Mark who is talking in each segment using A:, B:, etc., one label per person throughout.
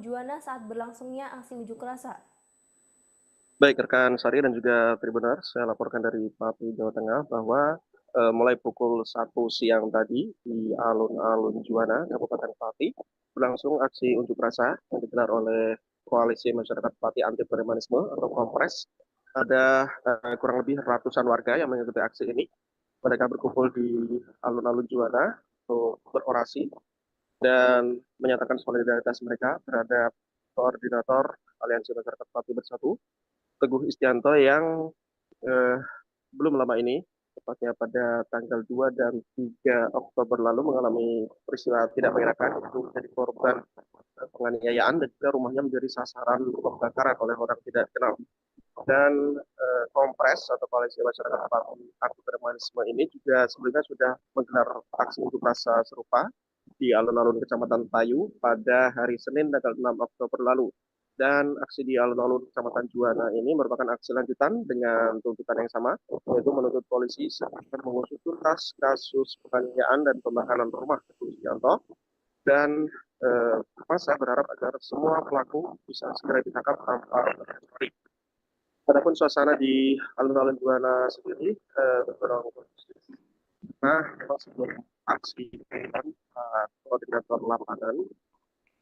A: Juwana saat berlangsungnya aksi unjuk rasa?
B: Baik, rekan Sari dan juga Tribuners, saya laporkan dari Pati, Jawa Tengah bahwa mulai pukul 1 siang tadi di alun-alun Juwana, Kabupaten Pati, berlangsung aksi unjuk rasa yang digelar oleh Koalisi Masyarakat Pati Anti Premanisme atau Kompres. Ada kurang lebih ratusan warga yang mengikuti aksi ini. Mereka berkumpul di alun-alun Juwana untuk berorasi dan menyatakan solidaritas mereka terhadap koordinator Aliansi Masyarakat Pati Bersatu, Teguh Istianto yang eh, belum lama ini, tepatnya pada tanggal 2 dan 3 Oktober lalu mengalami peristiwa tidak mengenakan, itu menjadi korban penganiayaan dan juga rumahnya menjadi sasaran pembakaran oleh orang tidak dikenal. Dan Kompres atau Koalisi Masyarakat Anti Premanisme ini juga sebelumnya sudah menggelar aksi unjuk rasa serupa di alun-alun Kecamatan Tayu pada hari Senin tanggal 6 Oktober lalu. Dan aksi di alun-alun Kecamatan Juwana ini merupakan aksi lanjutan dengan tuntutan yang sama, yaitu menuntut polisi segera mengusut tuntas kasus penganiayaan dan pembakaran rumah Teguh Sugianto. Dan saya berharap agar semua pelaku bisa segera ditangkap tanpa terkecuali. Adapun suasana di alun-alun Juwana sendiri tergolong kondusif. Nah, memang sebelum aksi kan, koordinator lapangan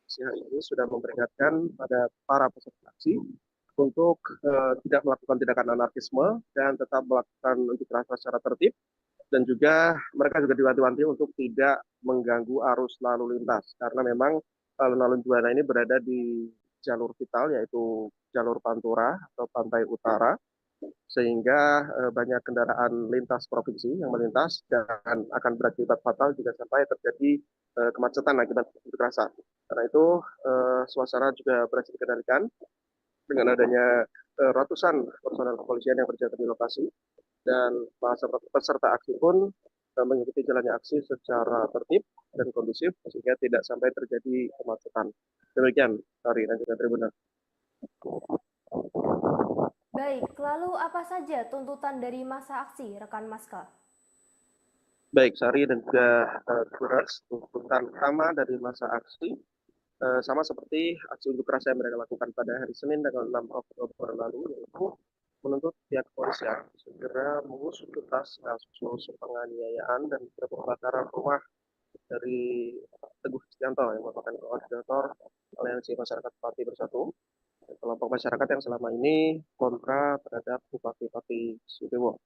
B: siang ini sudah memperingatkan pada para peserta aksi untuk tidak melakukan tindakan anarkisme dan tetap melakukan unjuk rasa secara tertib, dan juga mereka juga diwanti-wanti untuk tidak mengganggu arus lalu lintas karena memang alun-alun Juwana ini berada di jalur vital, yaitu jalur Pantura atau Pantai Utara, sehingga banyak kendaraan lintas provinsi yang melintas dan akan berakibat fatal jika sampai terjadi kemacetan akibat unjuk rasa. Karena itu suasana juga berhasil dikendalikan dengan adanya ratusan personel kepolisian yang berjaga di lokasi, dan peserta aksi pun mengikuti jalannya aksi secara tertib dan kondusif sehingga tidak sampai terjadi kemacetan. Demikian, Sari dan juga Tribunal.
A: Baik, lalu apa saja tuntutan dari masa aksi, rekan Maska?
B: Baik, Sari dan juga Tribunal, tuntutan utama dari masa aksi sama seperti aksi unjuk rasa yang mereka lakukan pada hari Senin tanggal 6 Oktober lalu, yaitu menuntut pihak kepolisian segera mengusut tuntas kasus penganiayaan dan pembakaran rumah dari Teguh Istianto yang merupakan koordinator Aliansi Masyarakat Pati Bersatu, kelompok masyarakat yang selama ini kontra terhadap Bupati Pati Sudewo.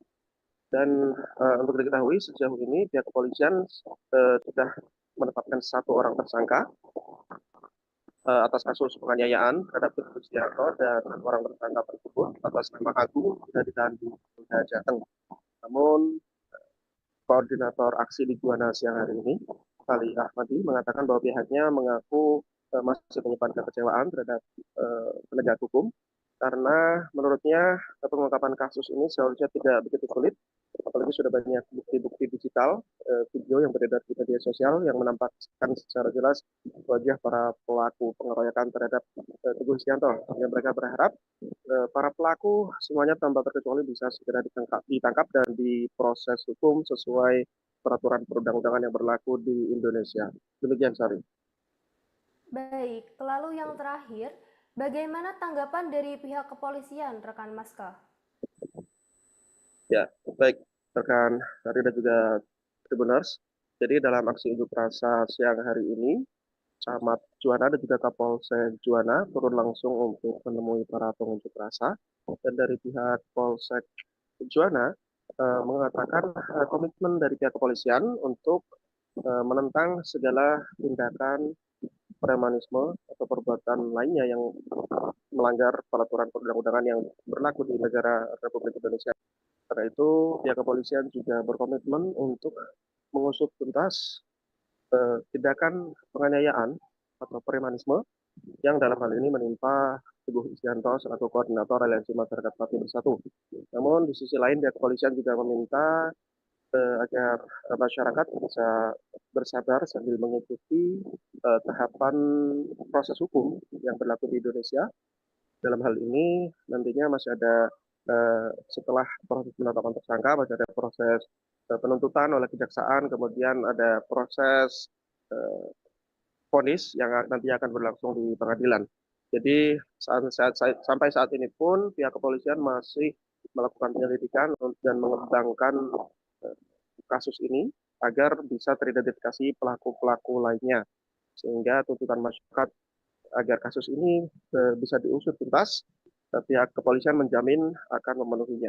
B: Dan untuk diketahui sejauh ini pihak kepolisian sudah menetapkan satu orang tersangka atas kasus penganiayaan terhadap Teguh Istianto, dan orang tersangka tersebut atas nama Agung sudah ditahan di Polda Jateng. Namun koordinator aksi di Juwana siang hari ini, Ali Ahmadi, mengatakan bahwa pihaknya mengaku masih menyimpan kekecewaan terhadap penegak hukum karena menurutnya pengungkapan kasus ini seharusnya tidak begitu sulit, apalagi sudah banyak bukti-bukti digital, video yang beredar di media sosial yang menampakkan secara jelas wajah para pelaku pengeroyokan terhadap Teguh Istianto. Yang mereka berharap para pelaku semuanya tanpa terkecuali bisa segera ditangkap dan diproses hukum sesuai peraturan perundang-undangan yang berlaku di Indonesia. Demikian, Sari.
A: Baik, lalu yang terakhir, bagaimana tanggapan dari pihak kepolisian, rekan Maska?
B: Ya, baik, rekan Sari dan juga Tribuners. Jadi dalam aksi unjuk rasa siang hari ini, Camat Juwana dan juga Kapolsek Juwana turun langsung untuk menemui para pengunjuk rasa. Dan dari pihak Polsek Juwana mengatakan komitmen dari pihak kepolisian untuk menentang segala tindakan premanisme atau perbuatan lainnya yang melanggar peraturan perundang-undangan yang berlaku di negara Republik Indonesia. Karena itu, pihak kepolisian juga berkomitmen untuk mengusut tuntas tindakan penganiayaan atau premanisme yang dalam hal ini menimpa Teguh Istianto selaku koordinator Aliansi Masyarakat Pati Bersatu. Namun di sisi lain pihak kepolisian juga meminta agar masyarakat bisa bersabar sambil mengikuti tahapan proses hukum yang berlaku di Indonesia. Dalam hal ini nantinya masih ada setelah proses penetapan tersangka masih ada proses penuntutan oleh kejaksaan, kemudian ada proses vonis yang nanti akan berlangsung di pengadilan. Jadi sampai saat ini pun pihak kepolisian masih melakukan penyelidikan dan mengembangkan kasus ini agar bisa teridentifikasi pelaku-pelaku lainnya, sehingga tuntutan masyarakat agar kasus ini bisa diusut tuntas, pihak kepolisian menjamin akan memenuhinya.